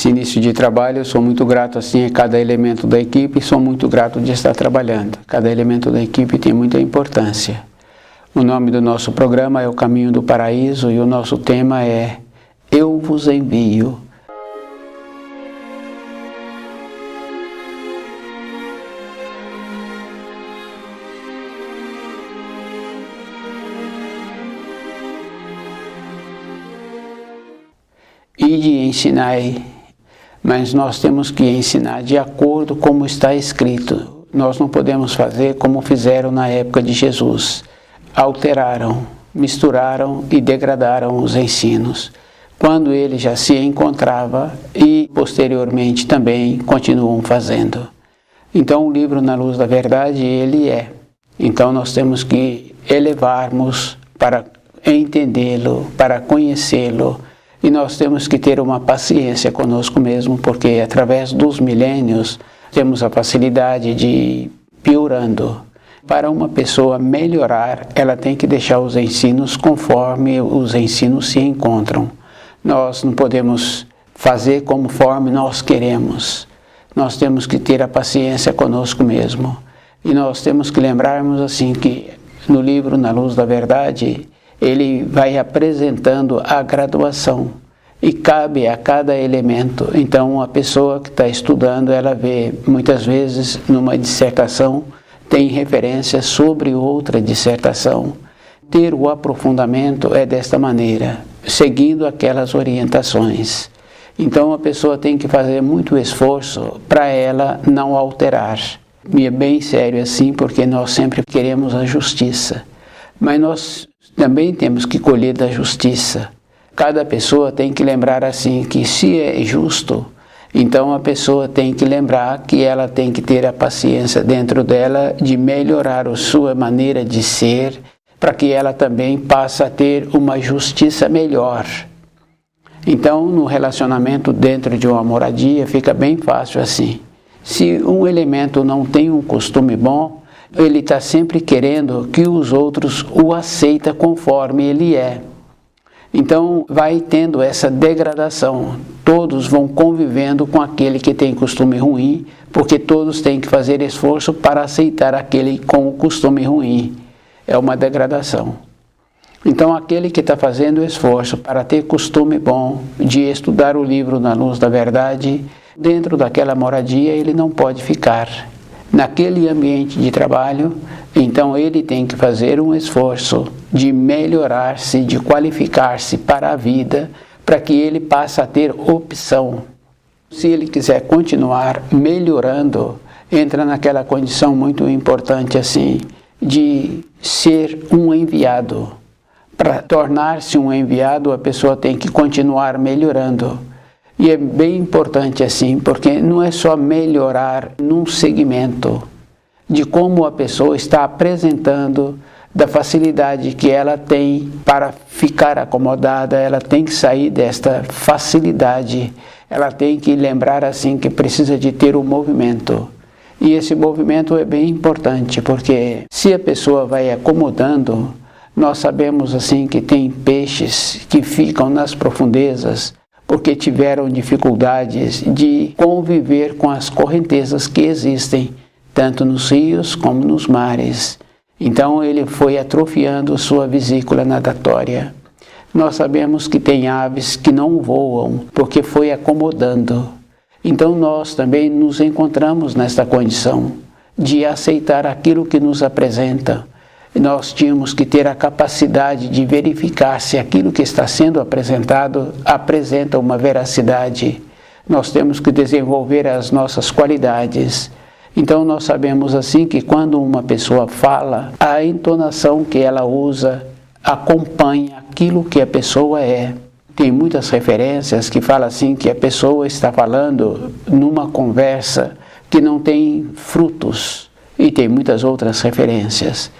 Esse início de trabalho, eu sou muito grato assim a cada elemento da equipe, sou muito grato de estar trabalhando. Cada elemento da equipe tem muita importância. O nome do nosso programa é O Caminho do Paraíso e o nosso tema é Eu vos envio. Ide e ensinai. Mas nós temos que ensinar de acordo com como está escrito. Nós não podemos fazer como fizeram na época de Jesus. Alteraram, misturaram e degradaram os ensinos, quando ele já se encontrava e posteriormente também continuam fazendo. Então o livro Na Luz da Verdade, ele é. Então nós temos que elevarmos para entendê-lo, para conhecê-lo. E nós temos que ter uma paciência conosco mesmo, porque através dos milênios temos a facilidade de ir piorando. Para uma pessoa melhorar, ela tem que deixar os ensinos conforme os ensinos se encontram. Nós não podemos fazer conforme nós queremos. Nós temos que ter a paciência conosco mesmo. E nós temos que lembrarmos assim que no livro Na Luz da Verdade, ele vai apresentando a graduação e cabe a cada elemento. Então, a pessoa que está estudando, ela vê muitas vezes numa dissertação, tem referências sobre outra dissertação. Ter o aprofundamento é desta maneira, seguindo aquelas orientações. Então, a pessoa tem que fazer muito esforço para ela não alterar. E é bem sério assim, porque nós sempre queremos a justiça. Mas nós também temos que colher da justiça. Cada pessoa tem que lembrar assim que se é justo, então a pessoa tem que lembrar que ela tem que ter a paciência dentro dela de melhorar a sua maneira de ser, para que ela também passe a ter uma justiça melhor. Então, no relacionamento dentro de uma moradia, fica bem fácil assim. Se um elemento não tem um costume bom, ele está sempre querendo que os outros o aceitem conforme ele é. Então vai tendo essa degradação. Todos vão convivendo com aquele que tem costume ruim, porque todos têm que fazer esforço para aceitar aquele com o costume ruim. É uma degradação. Então aquele que está fazendo esforço para ter costume bom de estudar o livro Na Luz da Verdade, dentro daquela moradia ele não pode ficar. Naquele ambiente de trabalho, então ele tem que fazer um esforço de melhorar-se, de qualificar-se para a vida, para que ele passe a ter opção. Se ele quiser continuar melhorando, entra naquela condição muito importante assim, de ser um enviado. Para tornar-se um enviado, a pessoa tem que continuar melhorando. E é bem importante assim, porque não é só melhorar num segmento de como a pessoa está apresentando, da facilidade que ela tem para ficar acomodada, ela tem que sair desta facilidade, ela tem que lembrar assim que precisa de ter um movimento. E esse movimento é bem importante, porque se a pessoa vai acomodando, nós sabemos assim que tem peixes que ficam nas profundezas, porque tiveram dificuldades de conviver com as correntezas que existem, tanto nos rios como nos mares. Então ele foi atrofiando sua vesícula natatória. Nós sabemos que tem aves que não voam, porque foi acomodando. Então nós também nos encontramos nesta condição de aceitar aquilo que nos apresenta. Nós tínhamos que ter a capacidade de verificar se aquilo que está sendo apresentado apresenta uma veracidade. Nós temos que desenvolver as nossas qualidades. Então nós sabemos assim que quando uma pessoa fala, a entonação que ela usa acompanha aquilo que a pessoa é. Tem muitas referências que falam assim que a pessoa está falando numa conversa que não tem frutos. E tem muitas outras referências.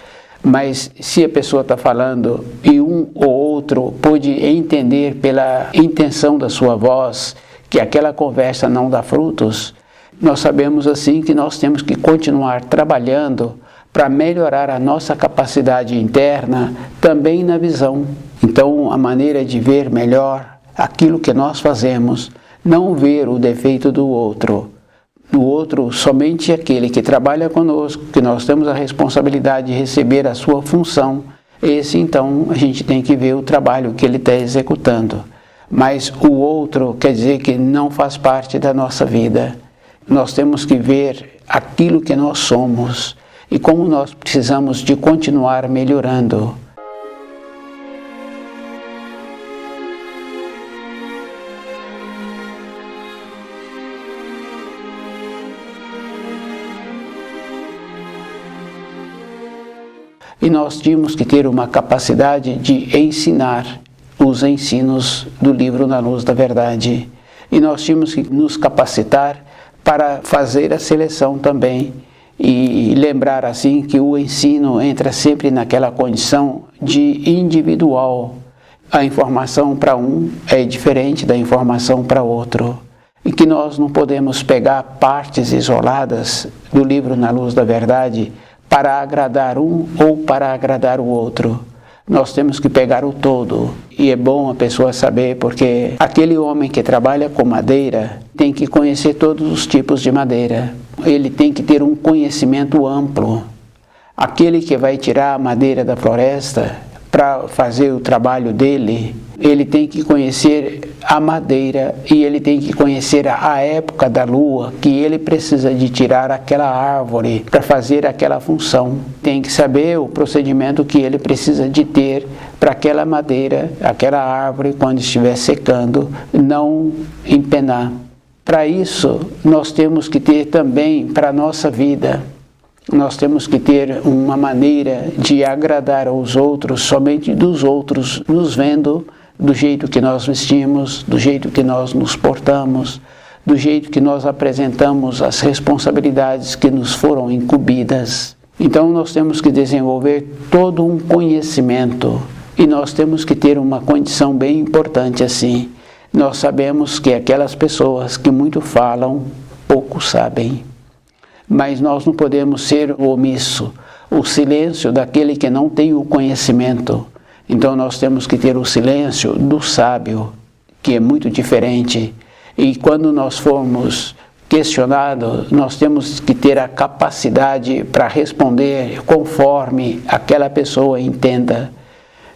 Mas se a pessoa está falando e um ou outro pode entender pela intenção da sua voz que aquela conversa não dá frutos, nós sabemos assim que nós temos que continuar trabalhando para melhorar a nossa capacidade interna também na visão. Então, a maneira de ver melhor aquilo que nós fazemos, não ver o defeito do outro. No outro, somente aquele que trabalha conosco, que nós temos a responsabilidade de receber a sua função, esse então a gente tem que ver o trabalho que ele está executando. Mas o outro quer dizer que não faz parte da nossa vida. Nós temos que ver aquilo que nós somos e como nós precisamos de continuar melhorando. E nós tínhamos que ter uma capacidade de ensinar os ensinos do livro Na Luz da Verdade. E nós tínhamos que nos capacitar para fazer a seleção também. E lembrar assim que o ensino entra sempre naquela condição de individual. A informação para um é diferente da informação para outro. E que nós não podemos pegar partes isoladas do livro Na Luz da Verdade para agradar um ou para agradar o outro. Nós temos que pegar o todo. E é bom a pessoa saber, porque aquele homem que trabalha com madeira tem que conhecer todos os tipos de madeira. Ele tem que ter um conhecimento amplo. Aquele que vai tirar a madeira da floresta para fazer o trabalho dele, ele tem que conhecer a madeira e ele tem que conhecer a época da lua que ele precisa de tirar aquela árvore para fazer aquela função. Tem que saber o procedimento que ele precisa de ter para aquela madeira, aquela árvore, quando estiver secando, não empenar. Para isso, nós temos que ter também para a nossa vida. Nós temos que ter uma maneira de agradar aos outros, somente dos outros, nos vendo do jeito que nós vestimos, do jeito que nós nos portamos, do jeito que nós apresentamos as responsabilidades que nos foram incumbidas. Então nós temos que desenvolver todo um conhecimento e nós temos que ter uma condição bem importante assim. Nós sabemos que aquelas pessoas que muito falam, pouco sabem. Mas nós não podemos ser omisso, o silêncio daquele que não tem o conhecimento. Então nós temos que ter o silêncio do sábio, que é muito diferente. E quando nós formos questionados, nós temos que ter a capacidade para responder conforme aquela pessoa entenda.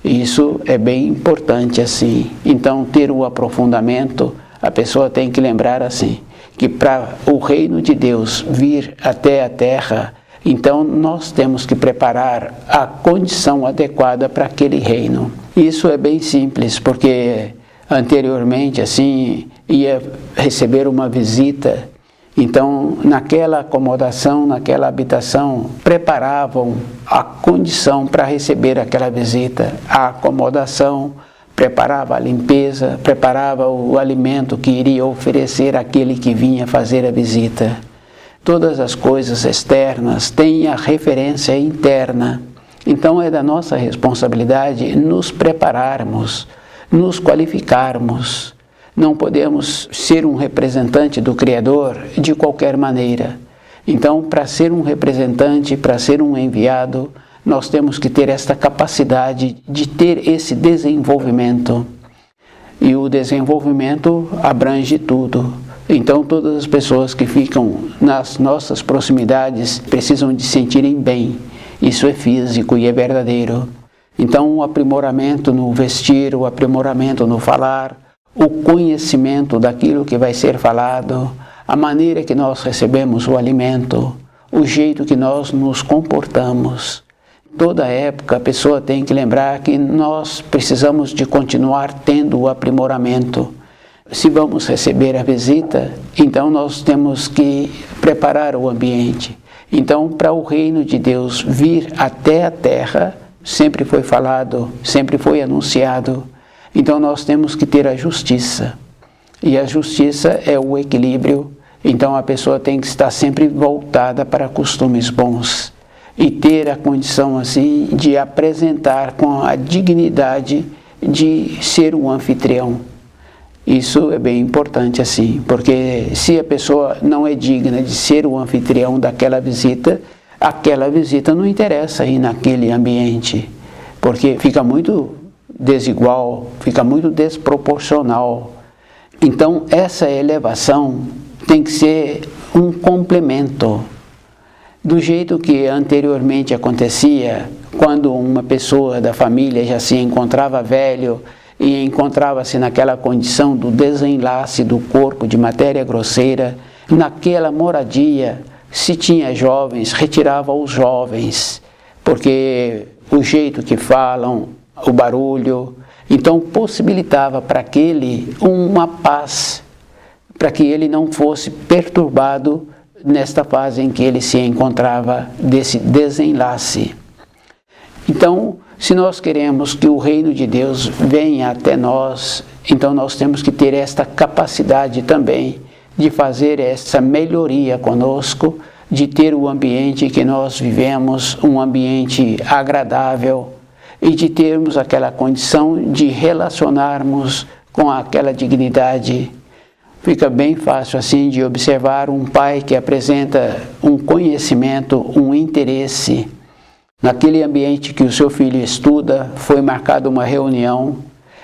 Isso é bem importante assim. Então ter o aprofundamento, a pessoa tem que lembrar assim, que para o reino de Deus vir até a terra, então nós temos que preparar a condição adequada para aquele reino. Isso é bem simples, porque anteriormente assim ia receber uma visita, então naquela acomodação, naquela habitação, preparavam a condição para receber aquela visita, a acomodação, preparava a limpeza, preparava o alimento que iria oferecer àquele que vinha fazer a visita. Todas as coisas externas têm a referência interna. Então é da nossa responsabilidade nos prepararmos, nos qualificarmos. Não podemos ser um representante do Criador de qualquer maneira. Então, para ser um representante, para ser um enviado, nós temos que ter esta capacidade de ter esse desenvolvimento. E o desenvolvimento abrange tudo. Então todas as pessoas que ficam nas nossas proximidades precisam de se sentirem bem. Isso é físico e é verdadeiro. Então o aprimoramento no vestir, o aprimoramento no falar, o conhecimento daquilo que vai ser falado, a maneira que nós recebemos o alimento, o jeito que nós nos comportamos. Toda época a pessoa tem que lembrar que nós precisamos de continuar tendo o aprimoramento. Se vamos receber a visita, então nós temos que preparar o ambiente. Então, para o reino de Deus vir até a terra, sempre foi falado, sempre foi anunciado. Então nós temos que ter a justiça. E a justiça é o equilíbrio. Então a pessoa tem que estar sempre voltada para costumes bons. e ter a condição assim de apresentar com a dignidade de ser um anfitrião. Isso é bem importante assim, porque se a pessoa não é digna de ser o anfitrião daquela visita, aquela visita não interessa ir naquele ambiente, porque fica muito desigual, fica muito desproporcional. Então essa elevação tem que ser um complemento. Do jeito que anteriormente acontecia, quando uma pessoa da família já se encontrava velho e encontrava-se naquela condição do desenlace do corpo de matéria grosseira, naquela moradia, se tinha jovens, retirava os jovens, porque o jeito que falam, o barulho, então possibilitava para aquele uma paz, para que ele não fosse perturbado nesta fase em que ele se encontrava desse desenlace. Então, se nós queremos que o reino de Deus venha até nós, então nós temos que ter esta capacidade também de fazer essa melhoria conosco, de ter o ambiente que nós vivemos, um ambiente agradável, e de termos aquela condição de relacionarmos com aquela dignidade. Fica bem fácil assim de observar um pai que apresenta um conhecimento, um interesse. Naquele ambiente que o seu filho estuda, foi marcada uma reunião.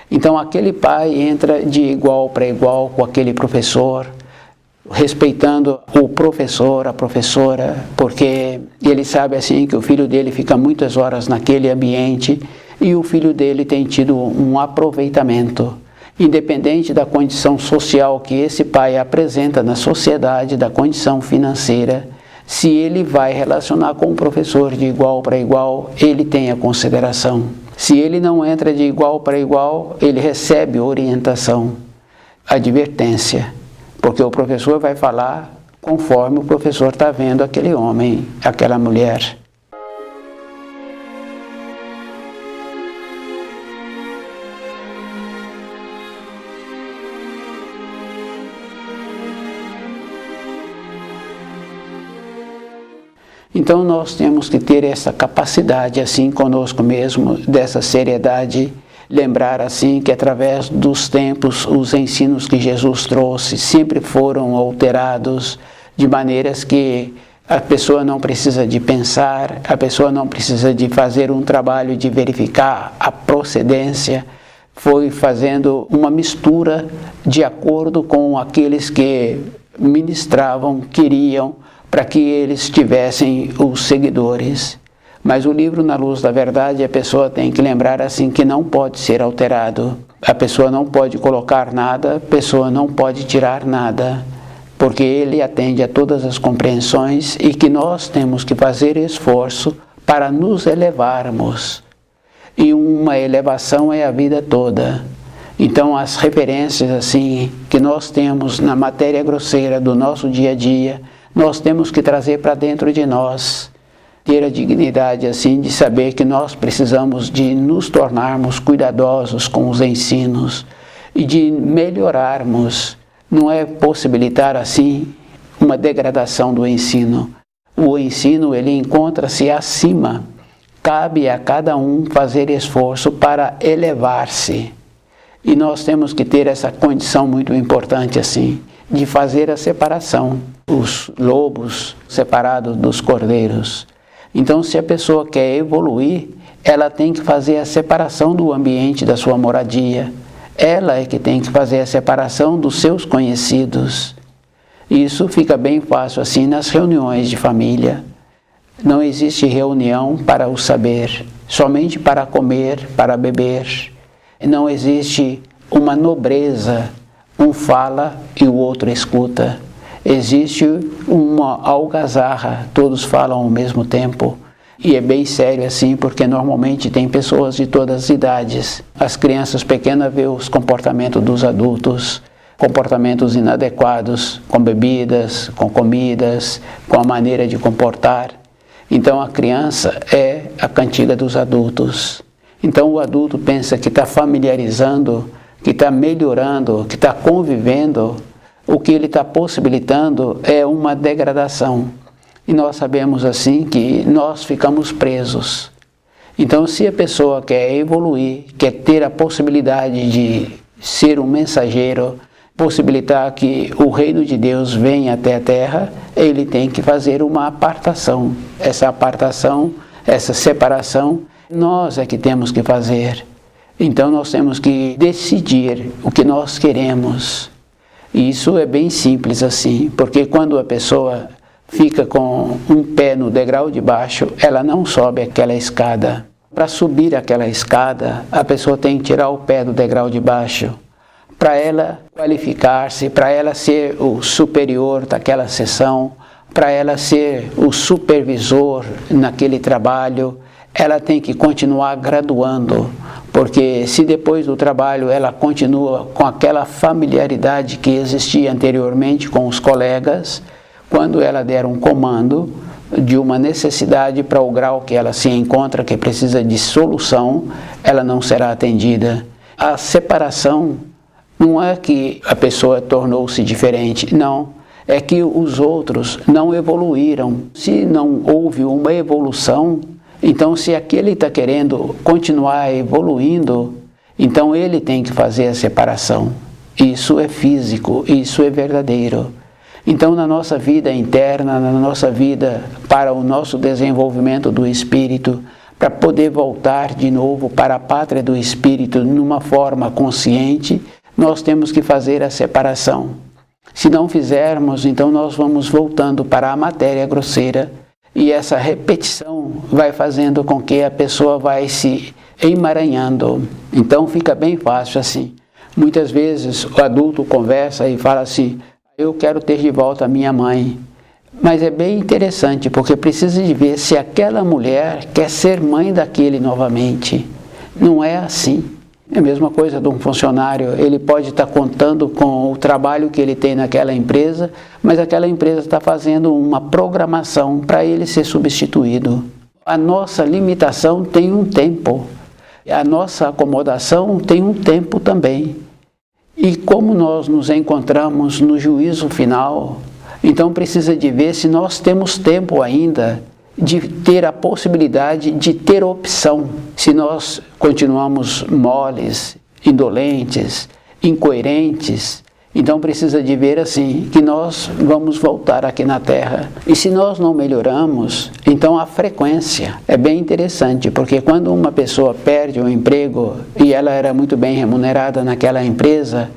Então aquele pai entra de igual para igual com aquele professor, respeitando o professor, a professora, porque ele sabe assim que o filho dele fica muitas horas naquele ambiente e o filho dele tem tido um aproveitamento. Independente da condição social que esse pai apresenta na sociedade, da condição financeira, se ele vai relacionar com o professor de igual para igual, ele tem a consideração. Se ele não entra de igual para igual, ele recebe orientação, advertência, porque o professor vai falar conforme o professor está vendo aquele homem, aquela mulher. Então nós temos que ter essa capacidade assim conosco mesmo, dessa seriedade, lembrar assim que através dos tempos os ensinos que Jesus trouxe sempre foram alterados de maneiras que a pessoa não precisa de pensar, a pessoa não precisa de fazer um trabalho de verificar a procedência, foi fazendo uma mistura de acordo com aqueles que ministravam, queriam, para que eles tivessem os seguidores. Mas o livro Na Luz da Verdade, a pessoa tem que lembrar assim que não pode ser alterado. A pessoa não pode colocar nada, a pessoa não pode tirar nada, porque ele atende a todas as compreensões e que nós temos que fazer esforço para nos elevarmos. E uma elevação é a vida toda. Então as referências assim que nós temos na matéria grosseira do nosso dia a dia, nós temos que trazer para dentro de nós, ter a dignidade assim de saber que nós precisamos de nos tornarmos cuidadosos com os ensinos e de melhorarmos. Não é possibilitar assim uma degradação do ensino. O ensino ele encontra-se acima. Cabe a cada um fazer esforço para elevar-se. E nós temos que ter essa condição muito importante assim, de fazer a separação, os lobos separados dos cordeiros. Então, se a pessoa quer evoluir, ela tem que fazer a separação do ambiente da sua moradia. Ela é que tem que fazer a separação dos seus conhecidos. Isso fica bem fácil assim nas reuniões de família. Não existe reunião para o saber, somente para comer, para beber. Não existe uma nobreza. Um fala e o outro escuta. Existe uma algazarra, todos falam ao mesmo tempo. E é bem sério assim, porque normalmente tem pessoas de todas as idades. As crianças pequenas veem os comportamentos dos adultos, comportamentos inadequados, com bebidas, com comidas, com a maneira de comportar. Então a criança é a cantiga dos adultos. Então o adulto pensa que está familiarizando, que está melhorando, que está convivendo, o que ele está possibilitando é uma degradação. E nós sabemos assim que nós ficamos presos. Então, se a pessoa quer evoluir, quer ter a possibilidade de ser um mensageiro, possibilitar que o reino de Deus venha até a terra, ele tem que fazer uma apartação. Essa apartação, essa separação, nós é que temos que fazer. Então nós temos que decidir o que nós queremos. E isso é bem simples assim, porque quando a pessoa fica com um pé no degrau de baixo, ela não sobe aquela escada. Para subir aquela escada, a pessoa tem que tirar o pé do degrau de baixo. Para ela qualificar-se, para ela ser o superior daquela sessão, para ela ser o supervisor naquele trabalho, ela tem que continuar graduando, porque se depois do trabalho ela continua com aquela familiaridade que existia anteriormente com os colegas, quando ela der um comando de uma necessidade para o grau que ela se encontra, que precisa de solução, ela não será atendida. A separação não é que a pessoa tornou-se diferente, não. É que os outros não evoluíram. Se não houve uma evolução, então se aquele está querendo continuar evoluindo, então ele tem que fazer a separação. Isso é físico, isso é verdadeiro. Então na nossa vida interna, na nossa vida para o nosso desenvolvimento do espírito, para poder voltar de novo para a pátria do espírito numa forma consciente, nós temos que fazer a separação. Se não fizermos, então nós vamos voltando para a matéria grosseira e essa repetição vai fazendo com que a pessoa vai se emaranhando. Então fica bem fácil assim. Muitas vezes o adulto conversa e fala assim: eu quero ter de volta a minha mãe. Mas é bem interessante, porque precisa de ver se aquela mulher quer ser mãe daquele novamente. Não é assim. É a mesma coisa de um funcionário, ele pode estar contando com o trabalho que ele tem naquela empresa, mas aquela empresa está fazendo uma programação para ele ser substituído. A nossa limitação tem um tempo, a nossa acomodação tem um tempo também. E como nós nos encontramos no juízo final, então precisa de ver se nós temos tempo ainda de ter a possibilidade de ter opção. Se nós continuamos moles, indolentes, incoerentes, então precisa de ver assim, que nós vamos voltar aqui na Terra. E se nós não melhoramos, então a frequência é bem interessante, porque quando uma pessoa perde um emprego e ela era muito bem remunerada naquela empresa,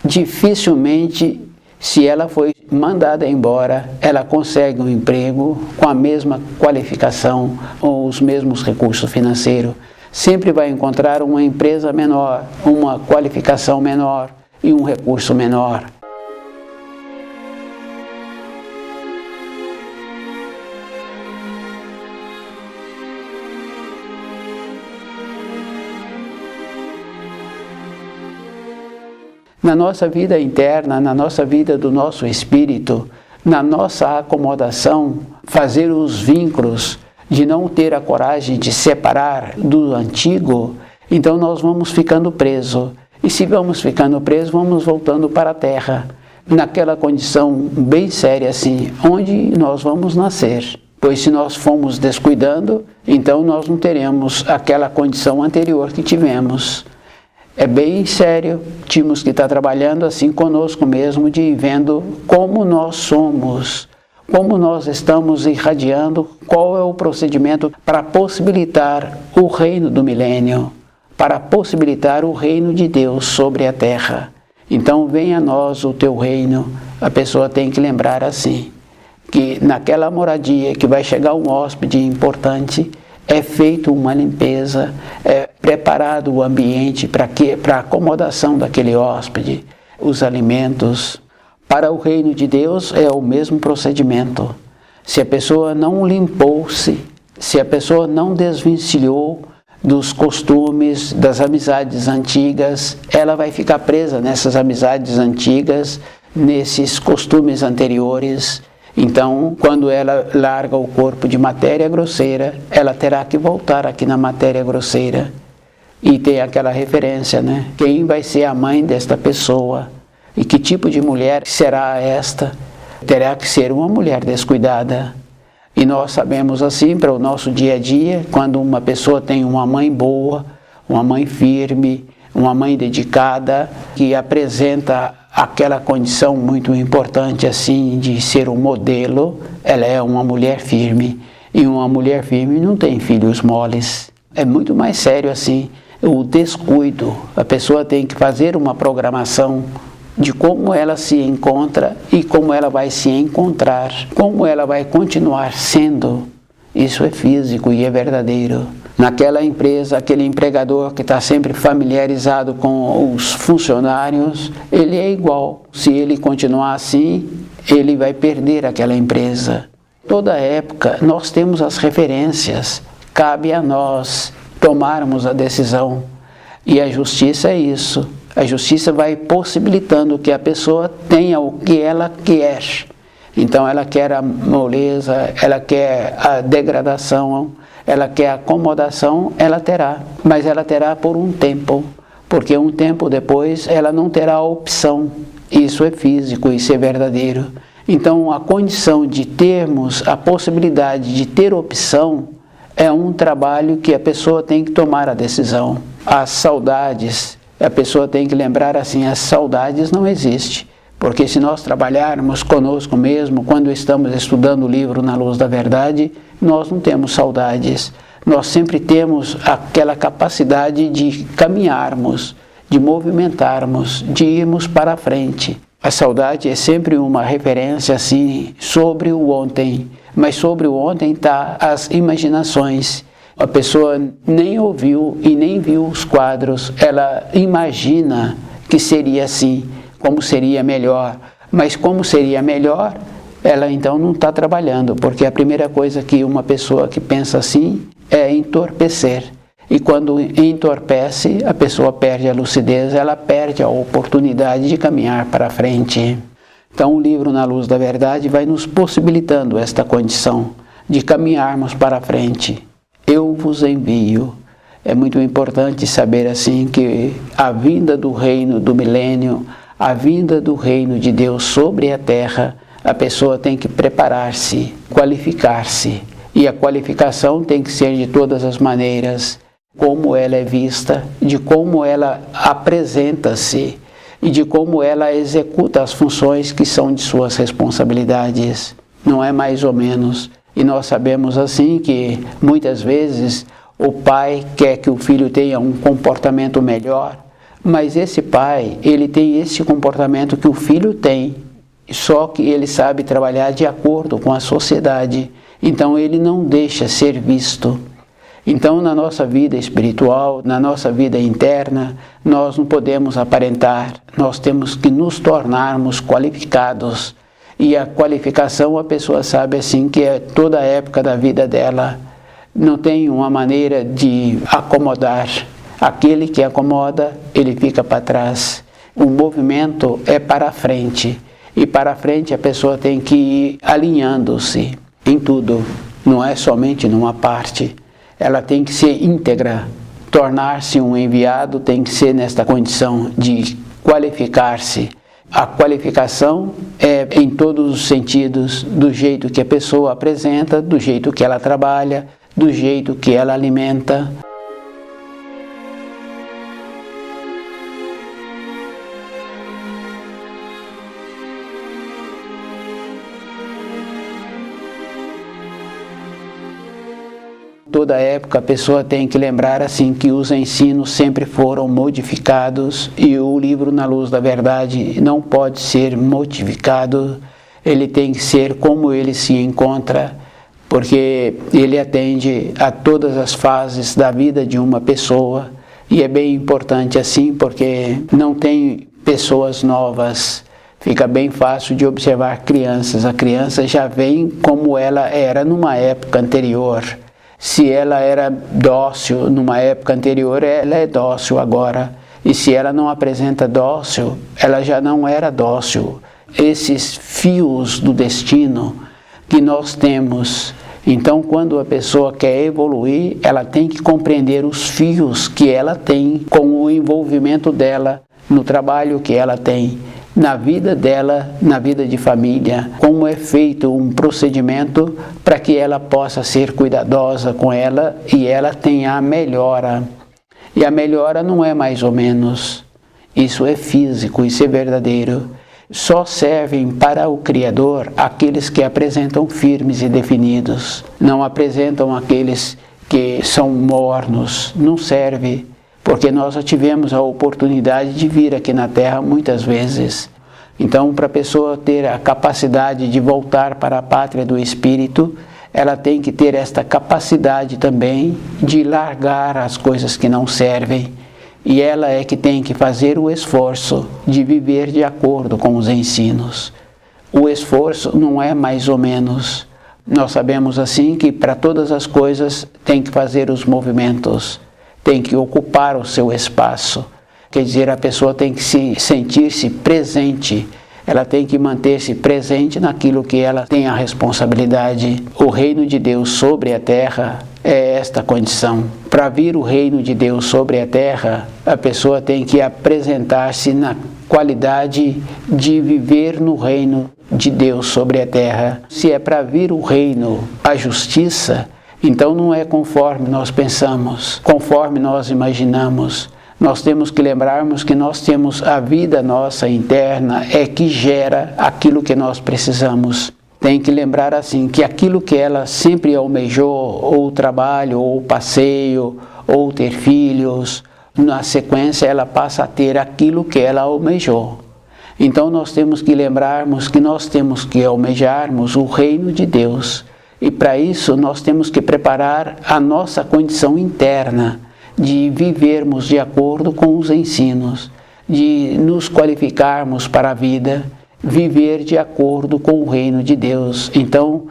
dificilmente, se ela foi mandada embora, ela consegue um emprego com a mesma qualificação ou os mesmos recursos financeiros. Sempre vai encontrar uma empresa menor, uma qualificação menor e um recurso menor. Na nossa vida interna, na nossa vida do nosso espírito, na nossa acomodação, fazer os vínculos de não ter a coragem de separar do antigo, então nós vamos ficando presos. E se vamos ficando presos, vamos voltando para a Terra, naquela condição bem séria assim, onde nós vamos nascer. Pois se nós formos descuidando, então nós não teremos aquela condição anterior que tivemos. É bem sério, temos que estar trabalhando assim conosco mesmo, de vendo como nós somos, como nós estamos irradiando, qual é o procedimento para possibilitar o reino do milênio, para possibilitar o reino de Deus sobre a terra. Então venha a nós o teu reino. A pessoa tem que lembrar assim, que naquela moradia que vai chegar um hóspede importante, é feita uma limpeza, é preparado o ambiente para a acomodação daquele hóspede, os alimentos. Para o reino de Deus é o mesmo procedimento. Se a pessoa não limpou-se, se a pessoa não desvencilhou dos costumes, das amizades antigas, ela vai ficar presa nessas amizades antigas, nesses costumes anteriores. Então, quando ela larga o corpo de matéria grosseira, ela terá que voltar aqui na matéria grosseira. E tem aquela referência, né? Quem vai ser a mãe desta pessoa? E que tipo de mulher será esta? Terá que ser uma mulher descuidada. E nós sabemos assim, para o nosso dia a dia, quando uma pessoa tem uma mãe boa, uma mãe firme, uma mãe dedicada, que apresenta aquela condição muito importante assim de ser um modelo, ela é uma mulher firme. E uma mulher firme não tem filhos moles. É muito mais sério assim, o descuido. A pessoa tem que fazer uma programação de como ela se encontra e como ela vai se encontrar, como ela vai continuar sendo. Isso é físico e é verdadeiro. Naquela empresa, aquele empregador que está sempre familiarizado com os funcionários, ele é igual. Se ele continuar assim, ele vai perder aquela empresa. Toda época nós temos as referências, cabe a nós tomarmos a decisão. E a justiça é isso. A justiça vai possibilitando que a pessoa tenha o que ela quer. Então ela quer a moleza, ela quer a degradação, ela quer a acomodação, ela terá. Mas ela terá por um tempo, porque um tempo depois ela não terá opção. Isso é físico, isso é verdadeiro. Então a condição de termos a possibilidade de ter opção é um trabalho que a pessoa tem que tomar a decisão. As saudades, a pessoa tem que lembrar assim, as saudades não existem. Porque se nós trabalharmos conosco mesmo, quando estamos estudando o livro Na Luz da Verdade, nós não temos saudades. Nós sempre temos aquela capacidade de caminharmos, de movimentarmos, de irmos para a frente. A saudade é sempre uma referência assim sobre o ontem, mas sobre o ontem está as imaginações. A pessoa nem ouviu e nem viu os quadros, ela imagina que seria assim, como seria melhor. Mas como seria melhor, ela então não está trabalhando, porque a primeira coisa que uma pessoa que pensa assim é entorpecer. E quando entorpece, a pessoa perde a lucidez, ela perde a oportunidade de caminhar para frente. Então o livro Na Luz da Verdade vai nos possibilitando esta condição de caminharmos para frente. Eu vos envio. É muito importante saber assim que a vinda do reino do milênio, a vinda do reino de Deus sobre a terra, a pessoa tem que preparar-se, qualificar-se. E a qualificação tem que ser de todas as maneiras, como ela é vista, de como ela apresenta-se e de como ela executa as funções que são de suas responsabilidades. Não é mais ou menos. E nós sabemos assim que muitas vezes o pai quer que o filho tenha um comportamento melhor, mas esse pai, ele tem esse comportamento que o filho tem, só que ele sabe trabalhar de acordo com a sociedade, então ele não deixa ser visto. Então na nossa vida espiritual, na nossa vida interna, nós não podemos aparentar, nós temos que nos tornarmos qualificados. E a qualificação, a pessoa sabe assim que é toda a época da vida dela, não tem uma maneira de acomodar. Aquele que acomoda, ele fica para trás. O movimento é para frente. E para frente a pessoa tem que ir alinhando-se em tudo. Não é somente numa parte. Ela tem que ser íntegra. Tornar-se um enviado tem que ser nesta condição de qualificar-se. A qualificação é em todos os sentidos, do jeito que a pessoa apresenta, do jeito que ela trabalha, do jeito que ela alimenta. Toda época a pessoa tem que lembrar assim que os ensinos sempre foram modificados e o livro Na Luz da Verdade não pode ser modificado, ele tem que ser como ele se encontra, porque ele atende a todas as fases da vida de uma pessoa e é bem importante assim porque não tem pessoas novas. Fica bem fácil de observar crianças, a criança já vem como ela era numa época anterior. Se ela era dócil numa época anterior, ela é dócil agora. E se ela não apresenta dócil, ela já não era dócil. Esses fios do destino que nós temos. Então, quando a pessoa quer evoluir, ela tem que compreender os fios que ela tem com o envolvimento dela no trabalho que ela tem, na vida dela, na vida de família, como é feito um procedimento para que ela possa ser cuidadosa com ela e ela tenha a melhora. E a melhora não é mais ou menos, isso é físico, isso é verdadeiro. Só servem para o Criador aqueles que apresentam firmes e definidos, não apresentam aqueles que são mornos, não serve. Porque nós já tivemos a oportunidade de vir aqui na Terra muitas vezes. Então, para a pessoa ter a capacidade de voltar para a pátria do Espírito, ela tem que ter esta capacidade também de largar as coisas que não servem. E ela é que tem que fazer o esforço de viver de acordo com os ensinos. O esforço não é mais ou menos. Nós sabemos assim que para todas as coisas tem que fazer os movimentos. Tem que ocupar o seu espaço. Quer dizer, a pessoa tem que sentir-se presente. Ela tem que manter-se presente naquilo que ela tem a responsabilidade. O reino de Deus sobre a terra é esta condição. Para vir o reino de Deus sobre a terra, a pessoa tem que apresentar-se na qualidade de viver no reino de Deus sobre a terra. Se é para vir o reino, a justiça, então não é conforme nós pensamos, conforme nós imaginamos. Nós temos que lembrarmos que nós temos a vida nossa interna, é que gera aquilo que nós precisamos. Tem que lembrar assim, que aquilo que ela sempre almejou, ou o trabalho, ou o passeio, ou ter filhos, na sequência ela passa a ter aquilo que ela almejou. Então nós temos que lembrarmos que nós temos que almejarmos o reino de Deus. E para isso nós temos que preparar a nossa condição interna de vivermos de acordo com os ensinos, de nos qualificarmos para a vida, viver de acordo com o reino de Deus. Então,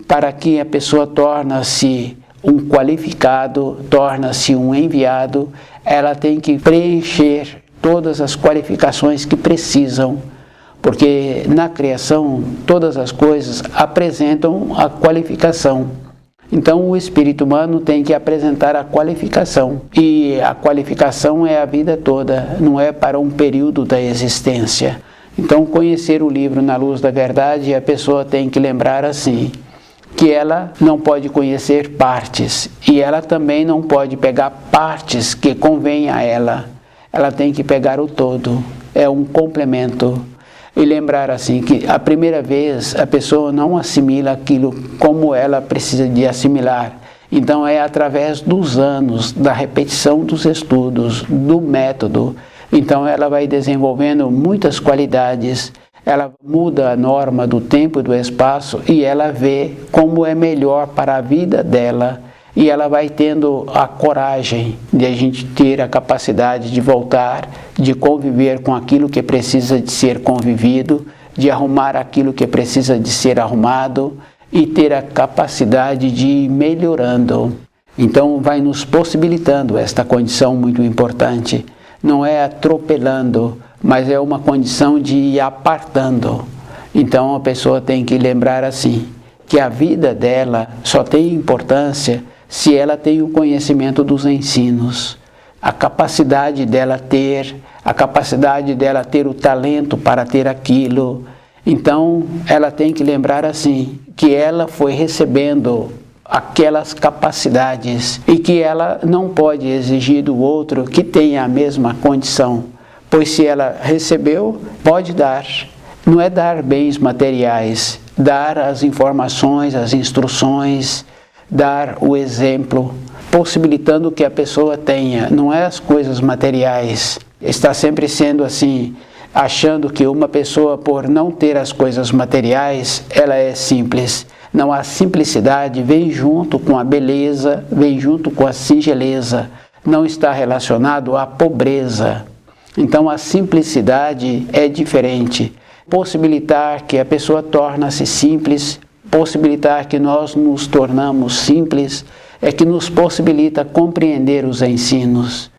para que a pessoa torna-se um qualificado, torna-se um enviado, ela tem que preencher todas as qualificações que precisam. Porque na criação, todas as coisas apresentam a qualificação. Então o espírito humano tem que apresentar a qualificação. E a qualificação é a vida toda, não é para um período da existência. Então conhecer o livro Na Luz da Verdade, a pessoa tem que lembrar assim, que ela não pode conhecer partes. E ela também não pode pegar partes que convêm a ela. Ela tem que pegar o todo, é um complemento. E lembrar assim que a primeira vez a pessoa não assimila aquilo como ela precisa de assimilar. Então é através dos anos, da repetição dos estudos, do método. Então ela vai desenvolvendo muitas qualidades, ela muda a norma do tempo e do espaço e ela vê como é melhor para a vida dela. E ela vai tendo a coragem de a gente ter a capacidade de voltar, de conviver com aquilo que precisa de ser convivido, de arrumar aquilo que precisa de ser arrumado e ter a capacidade de ir melhorando. Então vai nos possibilitando esta condição muito importante. Não é atropelando, mas é uma condição de ir apartando. Então a pessoa tem que lembrar assim, que a vida dela só tem importância se ela tem o conhecimento dos ensinos, a capacidade dela ter o talento para ter aquilo. Então, ela tem que lembrar assim, que ela foi recebendo aquelas capacidades e que ela não pode exigir do outro que tenha a mesma condição, pois se ela recebeu, pode dar. Não é dar bens materiais, dar as informações, as instruções, dar o exemplo, possibilitando que a pessoa tenha, não é as coisas materiais. Está sempre sendo assim, achando que uma pessoa, por não ter as coisas materiais, ela é simples. Não, a simplicidade vem junto com a beleza, vem junto com a singeleza, não está relacionado à pobreza. Então a simplicidade é diferente. Possibilitar que a pessoa torne-se simples, possibilitar que nós nos tornamos simples, é que nos possibilita compreender os ensinos.